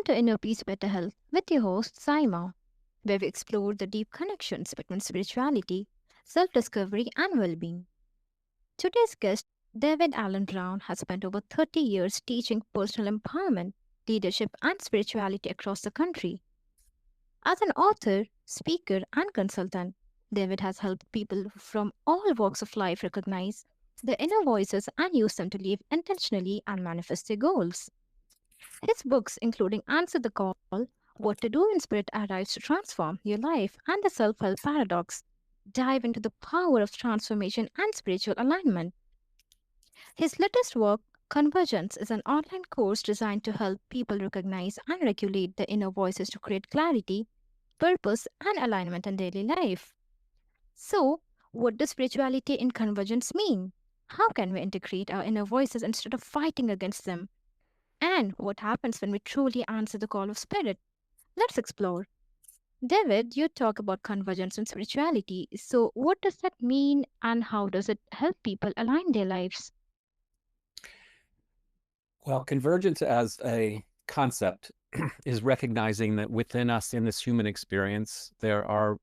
to Inner Peace Better Health with your host Saima, where we explore the deep connections between spirituality, self discovery, and well being. Today's guest, David Allen Brown, has spent over 30 years teaching personal empowerment, leadership, and spirituality across the country. As an author, speaker, and consultant, David has helped people from all walks of life recognize their inner voices and use them to live intentionally and manifest their goals. His books, including Answer the Call, What to Do when Spirit Arrives to Transform Your Life, and The Self Help Paradox, dive into the power of transformation and spiritual alignment. His latest work, Convergence, is an online course designed to help people recognize and regulate their inner voices to create clarity, purpose, and alignment in daily life. So, what does spirituality in convergence mean? How can we integrate our inner voices instead of fighting against them? And what happens when we truly answer the call of spirit? Let's explore. David, you talk about convergence and spirituality. So, what does that mean and how does it help people align their lives? Well, convergence as a concept is recognizing that within us in this human experience, there are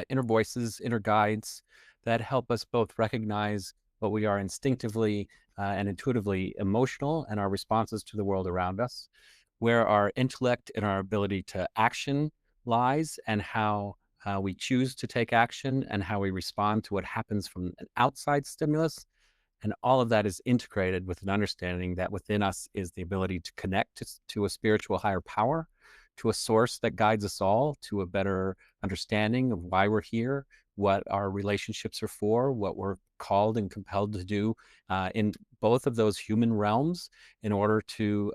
inner voices, inner guides that help us both recognize what we are instinctively and intuitively emotional and our responses to the world around us, where our intellect and our ability to action lies, and how we choose to take action and how we respond to what happens from an outside stimulus. And all of that is integrated with an understanding that within us is the ability to connect to a spiritual higher power, to a source that guides us all to a better understanding of why we're here, what our relationships are for, what we're called and compelled to do in both of those human realms in order to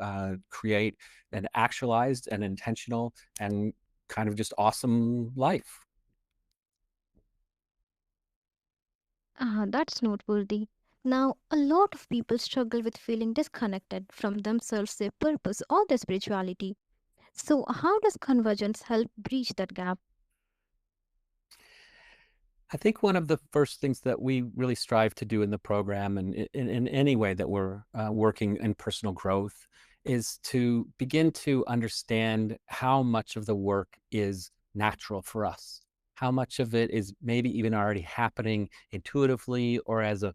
create an actualized and intentional and kind of just awesome life. That's noteworthy. Now, a lot of people struggle with feeling disconnected from themselves, their purpose, or their spirituality. So, how does convergence help bridge that gap? I think one of the first things that we really strive to do in the program and in any way that we're working in personal growth is to begin to understand how much of the work is natural for us, how much of it is maybe even already happening intuitively or as a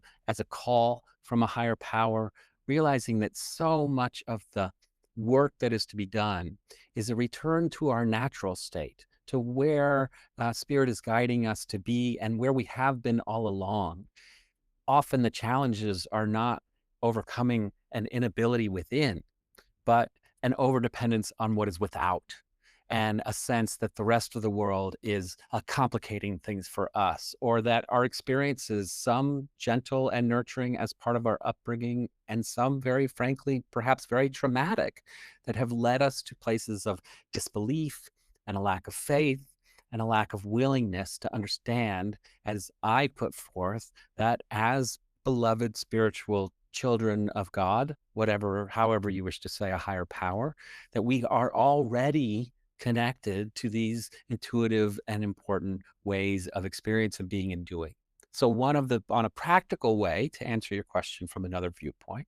call from a higher power, realizing that so much of the work that is to be done is a return to our natural state, to where spirit is guiding us to be and where we have been all along. Often the challenges are not overcoming an inability within, but an overdependence on what is without, and a sense that the rest of the world is complicating things for us, or that our experiences, some gentle and nurturing as part of our upbringing, and some very frankly, perhaps very traumatic, that have led us to places of disbelief and a lack of faith and a lack of willingness to understand, as I put forth, that as beloved spiritual children of God, whatever, however you wish to say, a higher power, that we are already connected to these intuitive and important ways of experience and being and doing. So on a practical way, to answer your question from another viewpoint,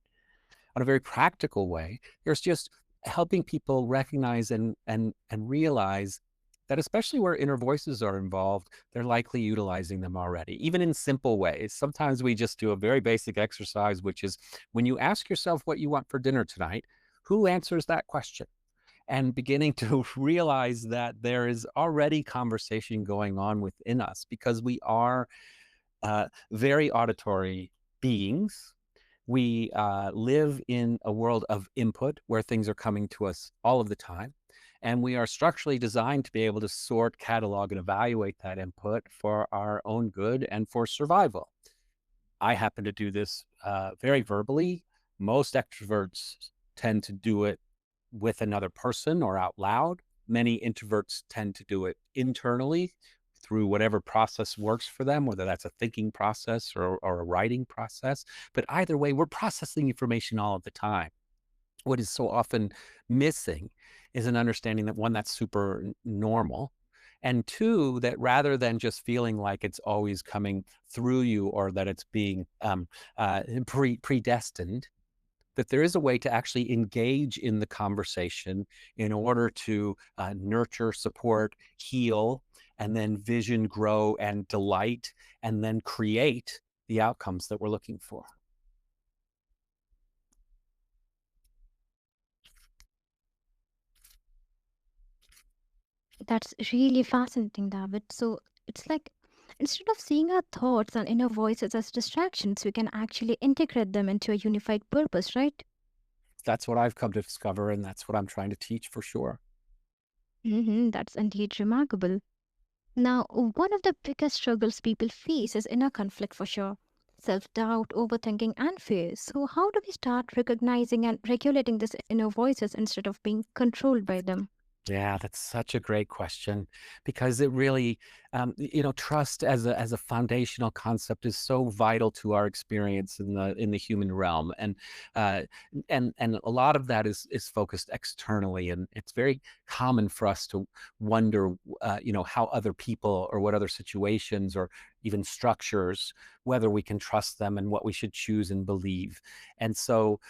on a very practical way, there's just helping people recognize and realize that especially where inner voices are involved, they're likely utilizing them already, even in simple ways. Sometimes we just do a very basic exercise, which is when you ask yourself what you want for dinner tonight, who answers that question? And beginning to realize that there is already conversation going on within us because we are very auditory beings. We live in a world of input where things are coming to us all of the time. And we are structurally designed to be able to sort, catalog, and evaluate that input for our own good and for survival. I happen to do this very verbally. Most extroverts tend to do it with another person or out loud. Many introverts tend to do it internally through whatever process works for them, whether that's a thinking process or a writing process. But either way, we're processing information all of the time. What is so often missing is an understanding that, one, that's super normal, and two, that rather than just feeling like it's always coming through you or that it's being predestined, that there is a way to actually engage in the conversation in order to nurture, support, heal, and then vision, grow, and delight, and then create the outcomes that we're looking for. That's really fascinating, David. So it's like instead of seeing our thoughts and inner voices as distractions, we can actually integrate them into a unified purpose, right? That's what I've come to discover, and that's what I'm trying to teach for sure. That's indeed remarkable. Now, one of the biggest struggles people face is inner conflict for sure. Self doubt, overthinking, and fear. So, how do we start recognizing and regulating these inner voices instead of being controlled by them? Yeah, that's such a great question because it really, trust as a foundational concept is so vital to our experience in the human realm, uh, and a lot of that is focused externally, and it's very common for us to wonder, how other people or what other situations or even structures, whether we can trust them and what we should choose and believe, and so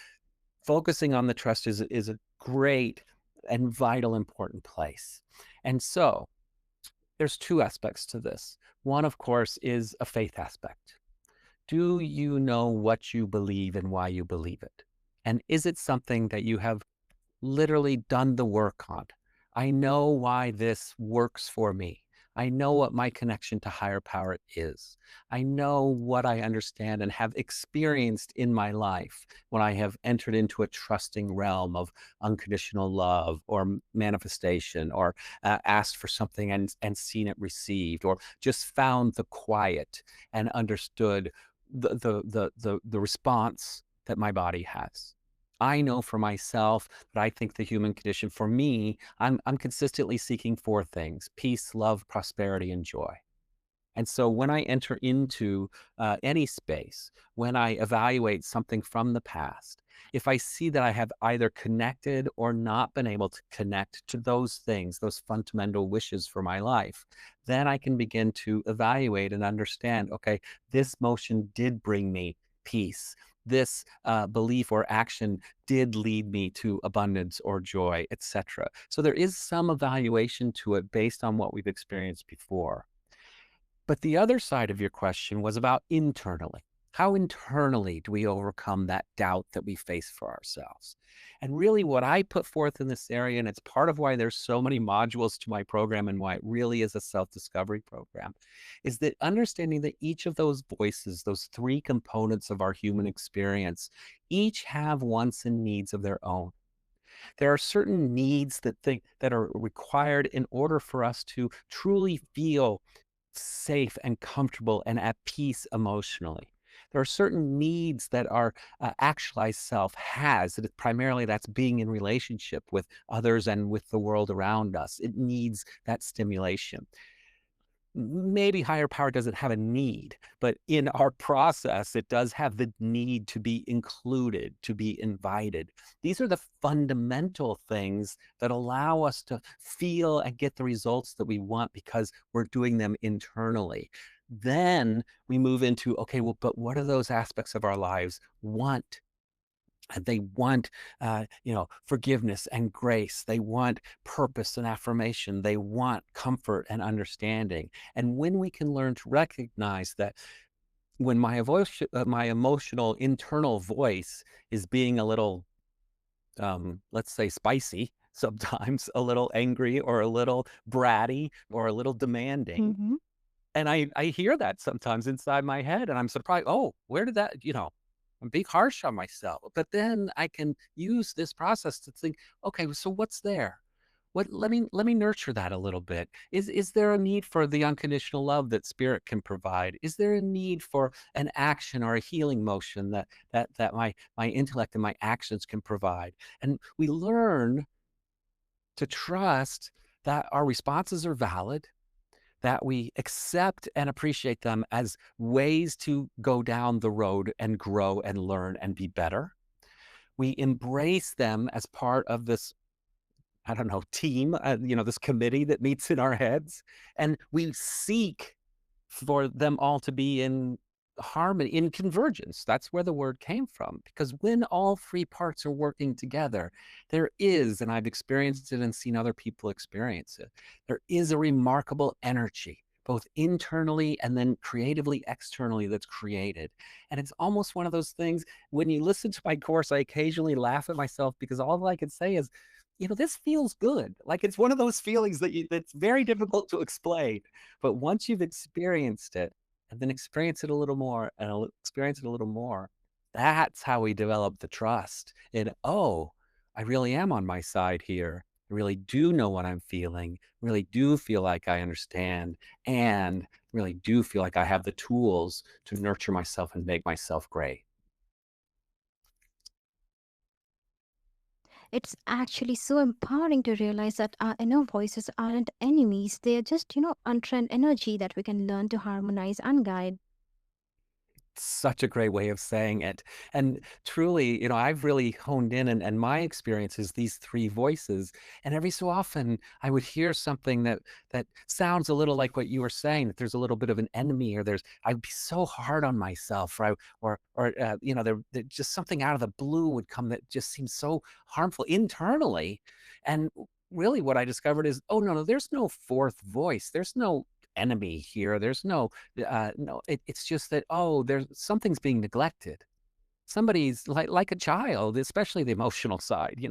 focusing on the trust is a great and vital important place. And so there's two aspects to this. One, of course, is a faith aspect. Do you know what you believe and why you believe it? And is it something that you have literally done the work on? I know why this works for me. I know what my connection to higher power is. I know what I understand and have experienced in my life when I have entered into a trusting realm of unconditional love or manifestation or asked for something and seen it received or just found the quiet and understood the response that my body has. I know for myself that I think the human condition for me, I'm consistently seeking four things: peace, love, prosperity, and joy. And so when I enter into any space, when I evaluate something from the past, if I see that I have either connected or not been able to connect to those things, those fundamental wishes for my life, then I can begin to evaluate and understand, okay, this motion did bring me peace. This belief or action did lead me to abundance or joy, etc. So there is some evaluation to it based on what we've experienced before. But the other side of your question was about internally. How internally do we overcome that doubt that we face for ourselves? And really, what I put forth in this area, and it's part of why there's so many modules to my program and why it really is a self discovery program, is that understanding that each of those voices, those three components of our human experience, each have wants and needs of their own. There are certain needs that are required in order for us to truly feel safe and comfortable and at peace emotionally. There are certain needs that our actualized self has. That primarily that's being in relationship with others and with the world around us. It needs that stimulation. Maybe higher power doesn't have a need, but in our process, it does have the need to be included, to be invited. These are the fundamental things that allow us to feel and get the results that we want because we're doing them internally. Then we move into, okay, well, but what do those aspects of our lives want? And they want, forgiveness and grace. They want purpose and affirmation. They want comfort and understanding. And when we can learn to recognize that when my emotional internal voice is being a little, let's say, spicy, sometimes a little angry or a little bratty or a little demanding, Hmm. and I hear that sometimes inside my head, and I'm surprised, "Oh, where did that," I'm being harsh on myself, but then I can use this process to think, "Okay, so what's there? What let me nurture that a little bit. Is there a need for the unconditional love that spirit can provide? Is there a need for an action or a healing motion that my intellect and my actions can provide?" And we learn to trust that our responses are valid, that we accept and appreciate them as ways to go down the road and grow and learn and be better. We embrace them as part of this, I don't know, team, this committee that meets in our heads. And we seek for them all to be in harmony, in convergence. That's where the word came from. Because when all three parts are working together, there is, and I've experienced it and seen other people experience it, there is a remarkable energy, both internally and then creatively externally, that's created. And it's almost one of those things, when you listen to my course, I occasionally laugh at myself because all I can say is, this feels good. Like, it's one of those feelings that's very difficult to explain. But once you've experienced it, and then experience it a little more and experience it a little more, that's how we develop the trust in, oh, I really am on my side here. I really do know what I'm feeling, really do feel like I understand, and really do feel like I have the tools to nurture myself and make myself great. It's actually so empowering to realize that our inner voices aren't enemies. They are just, untrained energy that we can learn to harmonize and guide. Such a great way of saying it. And truly, I've really honed in, and my experience is these three voices. And every so often I would hear something that sounds a little like what you were saying, that there's a little bit of an enemy, or I'd be so hard on myself, or just something out of the blue would come that just seems so harmful internally. And really what I discovered is, oh no, there's no fourth voice. There's no enemy here. There's no, it's just that, oh, there's something's being neglected. Somebody's like a child, especially the emotional side.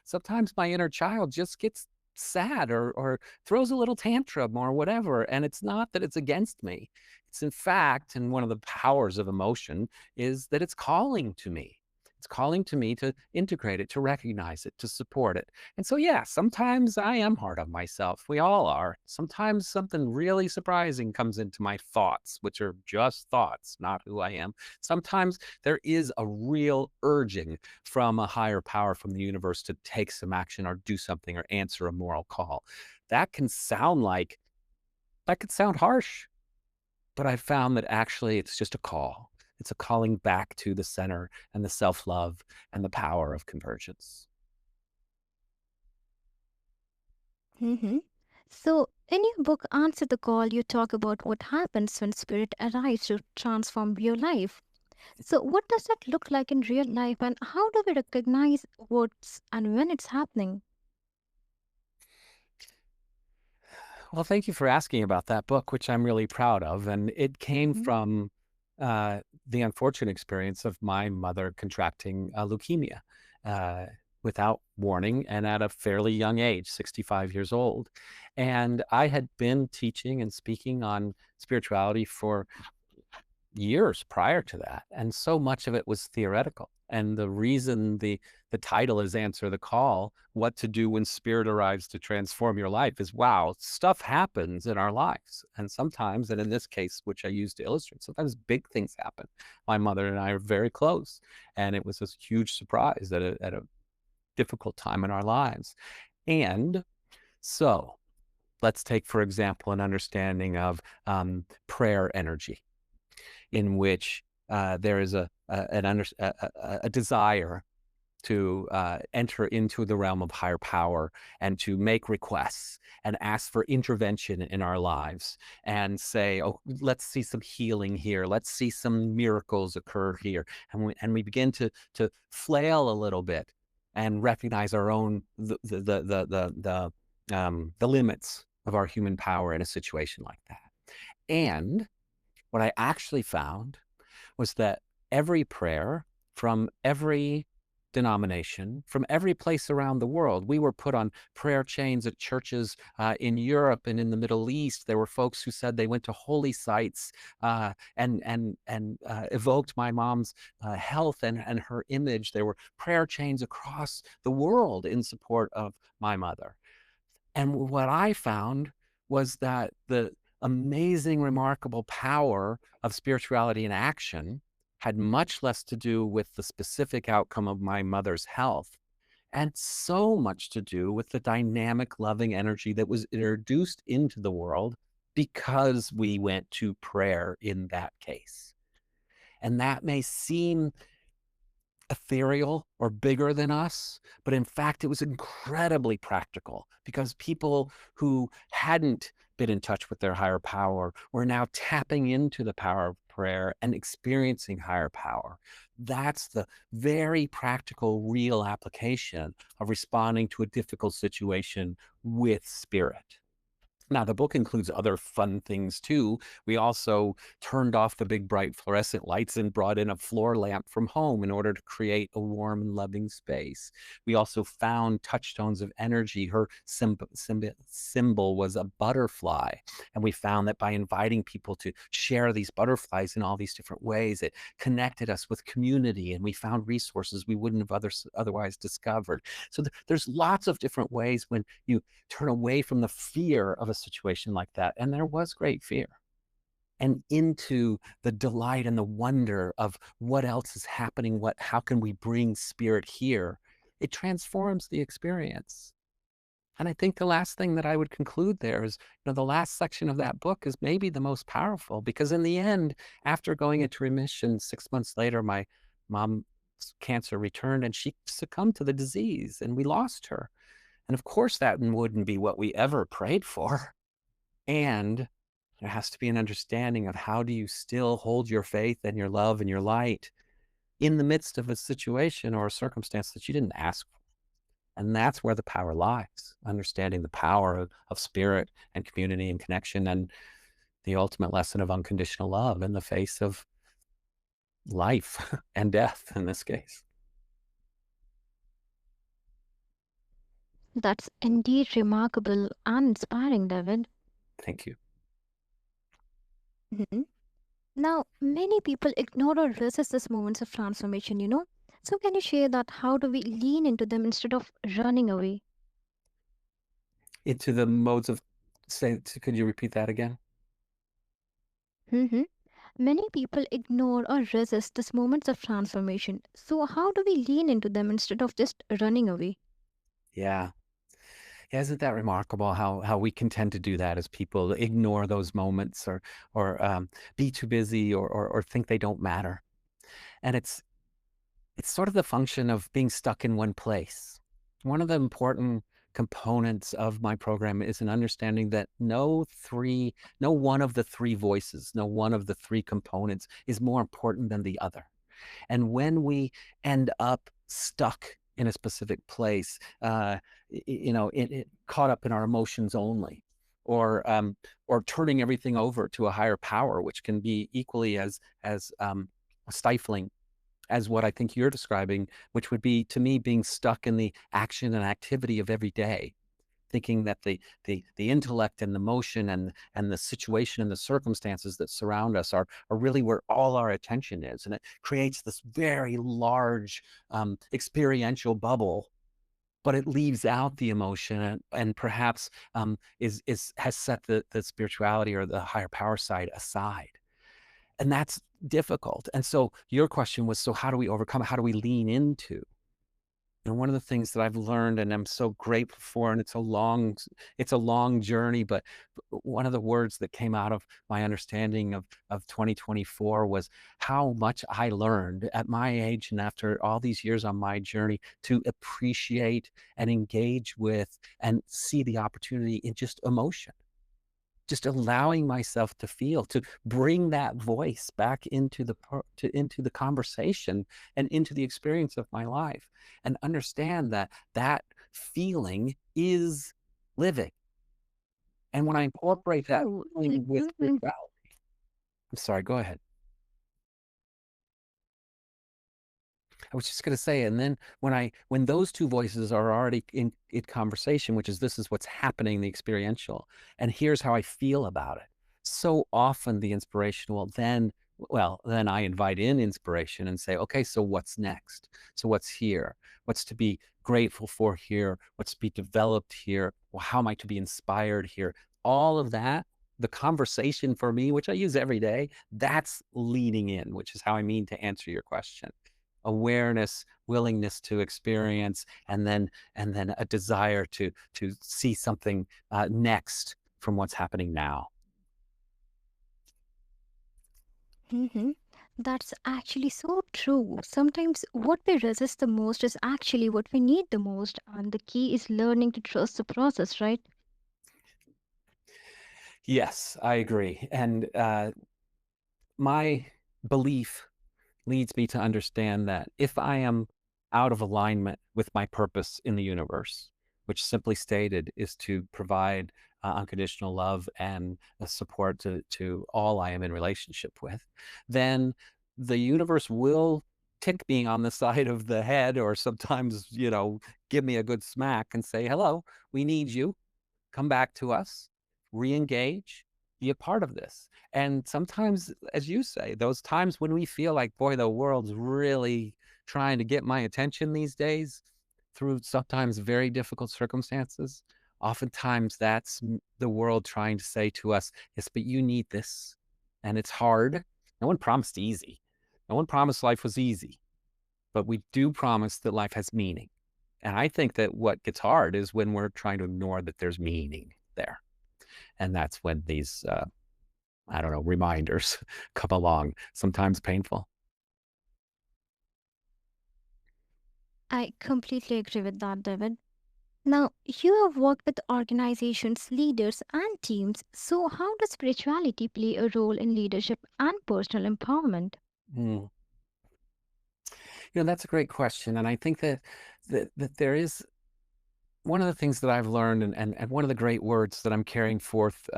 Sometimes my inner child just gets sad, or throws a little tantrum or whatever, and it's not that it's against me. It's in fact, and one of the powers of emotion is that it's calling to me. It's calling to me to integrate it, to recognize it, to support it. And so, yeah, sometimes I am hard on myself. We all are. Sometimes something really surprising comes into my thoughts, which are just thoughts, not who I am. Sometimes there is a real urging from a higher power, from the universe, to take some action or do something or answer a moral call. That can sound like, that could sound harsh, but I found that actually it's just a call. It's a calling back to the center and the self love and the power of convergence. hmm So, in your book, Answer the Call, you talk about what happens when spirit arrives to transform your life. So, what does that look like in real life, and how do we recognize what's and when it's happening? Well, thank you for asking about that book, which I'm really proud of. And it came Mhm. from uh, the unfortunate experience of my mother contracting leukemia uh, without warning and at a fairly young age, 65 years old. And I had been teaching and speaking on spirituality for years prior to that, and so much of it was theoretical. And the reason the title is Answer the Call, what to do when spirit arrives to transform your life, is, wow, stuff happens in our lives. And sometimes, and in this case, which I use to illustrate, sometimes big things happen. My mother and I are very close, and it was this huge surprise at a difficult time in our lives. And so let's take, for example, an understanding of prayer energy, in which there is a desire to enter into the realm of higher power and to make requests and ask for intervention in our lives and say, oh, let's see some healing here. Let's see some miracles occur here. And we begin to flail a little bit and recognize our own, the limits of our human power in a situation like that. And what I actually found was that every prayer, from every denomination, from every place around the world, we were put on prayer chains at churches in Europe and in the Middle East. There were folks who said they went to holy sites and evoked my mom's health and her image. There were prayer chains across the world in support of my mother. And what I found was that the amazing, remarkable power of spirituality in action had much less to do with the specific outcome of my mother's health, and so much to do with the dynamic, loving energy that was introduced into the world because we went to prayer in that case. And that may seem ethereal or bigger than us, but in fact, it was incredibly practical, because people who hadn't been in touch with their higher power. We're now tapping into the power of prayer and experiencing higher power. That's the very practical, real application of responding to a difficult situation with spirit. Now, the book includes other fun things too. We also turned off the big bright fluorescent lights and brought in a floor lamp from home in order to create a warm and loving space. We also found touchstones of energy. Her symbol was a butterfly. And we found that by inviting people to share these butterflies in all these different ways, it connected us with community, and we found resources we wouldn't have otherwise discovered. So there's lots of different ways when you turn away from the fear of a situation like that. And there was great fear, and into the delight and the wonder of what else is happening. How can we bring spirit here? It transforms the experience. And I think the last thing that I would conclude there is, the last section of that book is maybe the most powerful, because in the end, after going into remission 6 months later, my mom's cancer returned and she succumbed to the disease and we lost her. And of course, that wouldn't be what we ever prayed for. And there has to be an understanding of how do you still hold your faith and your love and your light in the midst of a situation or a circumstance that you didn't ask for. And that's where the power lies, understanding the power of spirit and community and connection, and the ultimate lesson of unconditional love in the face of life and death in this case. That's indeed remarkable and inspiring, David. Thank you. Mhm. Now, many people ignore or resist these moments of transformation. So, can you share that? How do we lean into them instead of running away? Into the modes of, could you repeat that again? hmm Many people ignore or resist these moments of transformation. So, how do we lean into them instead of just running away? Yeah. Yeah, isn't that remarkable how we can tend to do that as people, ignore those moments, or be too busy, or think they don't matter. And it's sort of the function of being stuck in one place. One of the important components of my program is an understanding that no one of the three voices, no one of the three components is more important than the other. And when we end up stuck in a specific place, caught up in our emotions only, or turning everything over to a higher power, which can be equally as stifling as what I think you're describing, which would be, to me, being stuck in the action and activity of every day, thinking that the intellect and the motion and the situation and the circumstances that surround us are really where all our attention is, and it creates this very large experiential bubble, but it leaves out the emotion, and perhaps is has set the spirituality or the higher power side aside, and that's difficult. And so your question was, so how do we overcome it? How do we lean into? And one of the things that I've learned and I'm so grateful for, and it's a long journey, but one of the words that came out of my understanding of 2024 was how much I learned at my age and after all these years on my journey to appreciate and engage with and see the opportunity in just emotion, just allowing myself to feel, to bring that voice back into the conversation and into the experience of my life, and understand that that feeling is living. And when I incorporate that Oh, feeling with mhm. spirituality, I'm sorry, go ahead. I was just going to say, and then when those two voices are already in conversation, which is, this is what's happening, the experiential, and here's how I feel about it. So often the inspiration will then I invite in inspiration and say, okay, so what's next? So what's here? What's to be grateful for here? What's to be developed here? Well, how am I to be inspired here? All of that, the conversation for me, which I use every day, that's leaning in, which is how I mean to answer your question. Awareness, willingness to experience, and then a desire to see something next from what's happening now. hmm That's actually so true. Sometimes what we resist the most is actually what we need the most, and the key is learning to trust the process, right? Yes, I agree. And my belief leads me to understand that if I am out of alignment with my purpose in the universe, which simply stated is to provide unconditional love and support to all I am in relationship with, then the universe will tick me on the side of the head or sometimes, give me a good smack and say, hello, we need you, come back to us, re-engage, be a part of this. And sometimes, as you say, those times when we feel like, boy, the world's really trying to get my attention these days through sometimes very difficult circumstances, oftentimes that's the world trying to say to us, yes, but you need this. And it's hard. No one promised easy. No one promised life was easy, but we do promise that life has meaning. And I think that what gets hard is when we're trying to ignore that there's meaning there. And that's when these, I don't know, reminders come along, sometimes painful. I completely agree with that, David. Now, you have worked with organizations, leaders, and teams. So, how does spirituality play a role in leadership and personal empowerment? Mm. That's a great question. And I think that there is one of the things that I've learned, and one of the great words that I'm carrying forth,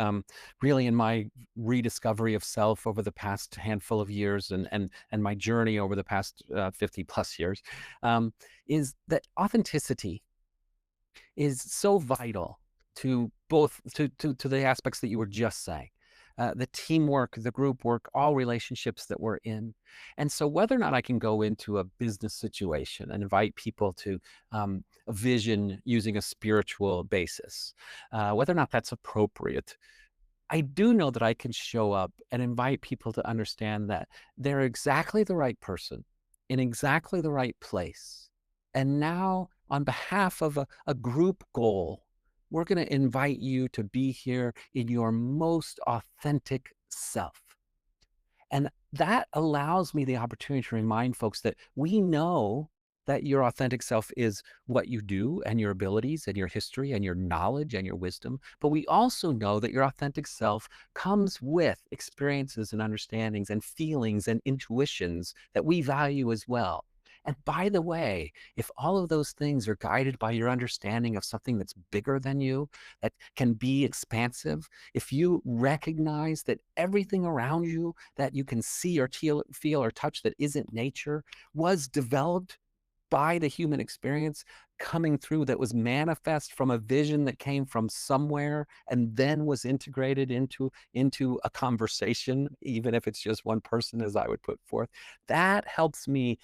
really in my rediscovery of self over the past handful of years, and my journey over the past 50 plus years, um, is that authenticity is so vital to both to the aspects that you were just saying. The teamwork, the group work, all relationships that we're in. And so, whether or not I can go into a business situation and invite people to a vision using a spiritual basis, whether or not that's appropriate, I do know that I can show up and invite people to understand that they're exactly the right person in exactly the right place. And now, on behalf of a group goal, we're going to invite you to be here in your most authentic self. And that allows me the opportunity to remind folks that we know that your authentic self is what you do and your abilities and your history and your knowledge and your wisdom. But we also know that your authentic self comes with experiences and understandings and feelings and intuitions that we value as well. And by the way, if all of those things are guided by your understanding of something that's bigger than you, that can be expansive, if you recognize that everything around you that you can see or feel or touch that isn't nature was developed by the human experience coming through, that was manifest from a vision that came from somewhere and then was integrated into a conversation, even if it's just one person, as I would put forth, that helps me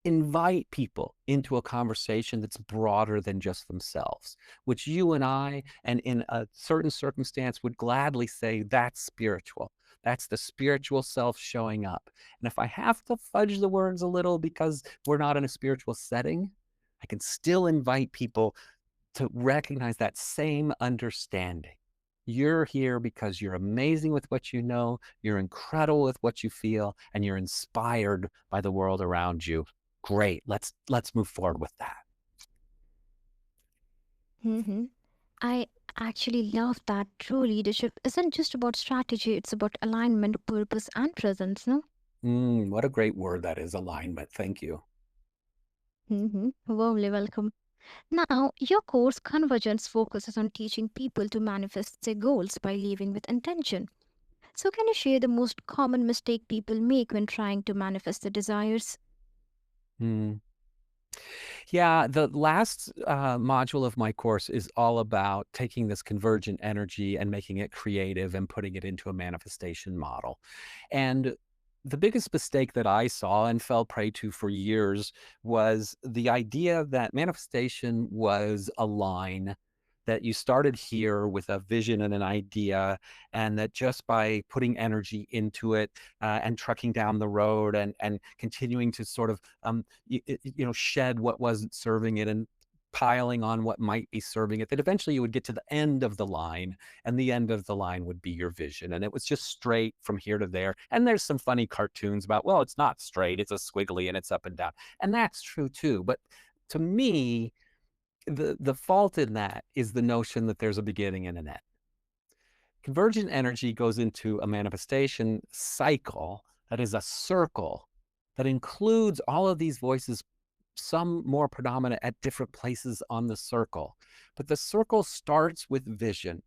invite people into a conversation that's broader than just themselves, which you and I, and in a certain circumstance, would gladly say that's spiritual. That's the spiritual self showing up. And if I have to fudge the words a little because we're not in a spiritual setting, I can still invite people to recognize that same understanding. You're here because you're amazing with what you know, you're incredible with what you feel, and you're inspired by the world around you. Great. Let's move forward with that. Hmm. I actually love that true leadership isn't just about strategy, it's about alignment, purpose, and presence, no? What a great word that is, alignment. Thank you. Warmly welcome. Now, your course Convergence focuses on teaching people to manifest their goals by living with intention. So, can you share the most common mistake people make when trying to manifest their desires? Mm. Yeah, the last module of my course is all about taking this convergent energy and making it creative and putting it into a manifestation model. And the biggest mistake that I saw and fell prey to for years was the idea that manifestation was a line, that you started here with a vision and an idea, and that just by putting energy into it and trucking down the road and continuing to sort of shed what wasn't serving it and piling on what might be serving it, that eventually you would get to the end of the line, and the end of the line would be your vision. And it was just straight from here to there. And there's some funny cartoons about, well, it's not straight, it's a squiggly and it's up and down. And that's true too. But to me, the fault in that is the notion that there's a beginning and an end. Convergent energy goes into a manifestation cycle that is a circle that includes all of these voices, some more predominant at different places on the circle. But the circle starts with vision,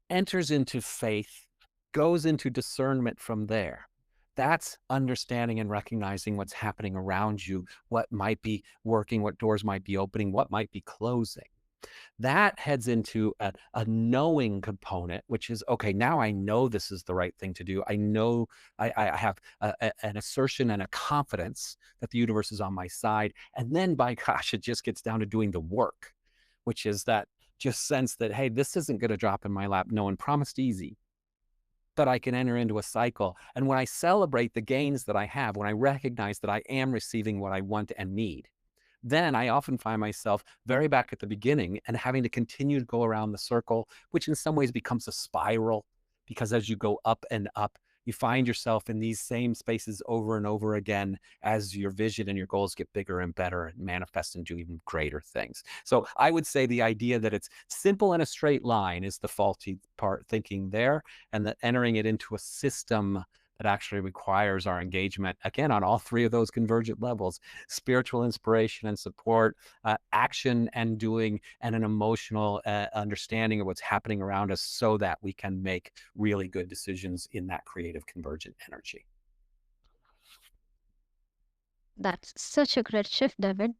enters into faith, goes into discernment from there. That's understanding and recognizing what's happening around you, what might be working, what doors might be opening, what might be closing. That heads into a knowing component, which is okay, now I know this is the right thing to do. I know I have an assertion and a confidence that the universe is on my side. And then, by gosh, it just gets down to doing the work, which is that just sense that, hey, this isn't going to drop in my lap. No one promised easy, but I can enter into a cycle. And when I celebrate the gains that I have, when I recognize that I am receiving what I want and need, then I often find myself very back at the beginning and having to continue to go around the circle, which in some ways becomes a spiral because as you go up and up, you find yourself in these same spaces over and over again as your vision and your goals get bigger and better and manifest into even greater things. So I would say the idea that it's simple and a straight line is the faulty part thinking there, and that entering it into a system that actually requires our engagement, again, on all three of those convergent levels: spiritual inspiration and support, action and doing, and an emotional understanding of what's happening around us so that we can make really good decisions in that creative convergent energy. That's such a great shift, David.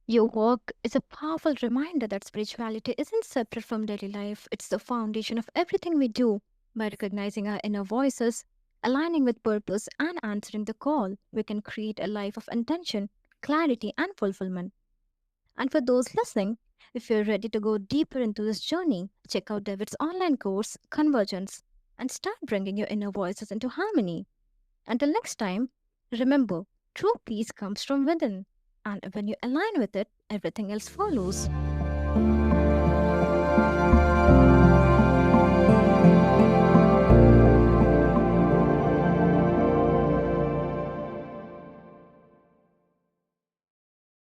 Your work is a powerful reminder that spirituality isn't separate from daily life, it's the foundation of everything we do. By recognizing our inner voices, aligning with purpose, and answering the call, we can create a life of intention, clarity, and fulfillment. And for those listening, if you're ready to go deeper into this journey, check out David's online course, Convergence, and start bringing your inner voices into harmony. Until next time, remember, true peace comes from within, and when you align with it, everything else follows.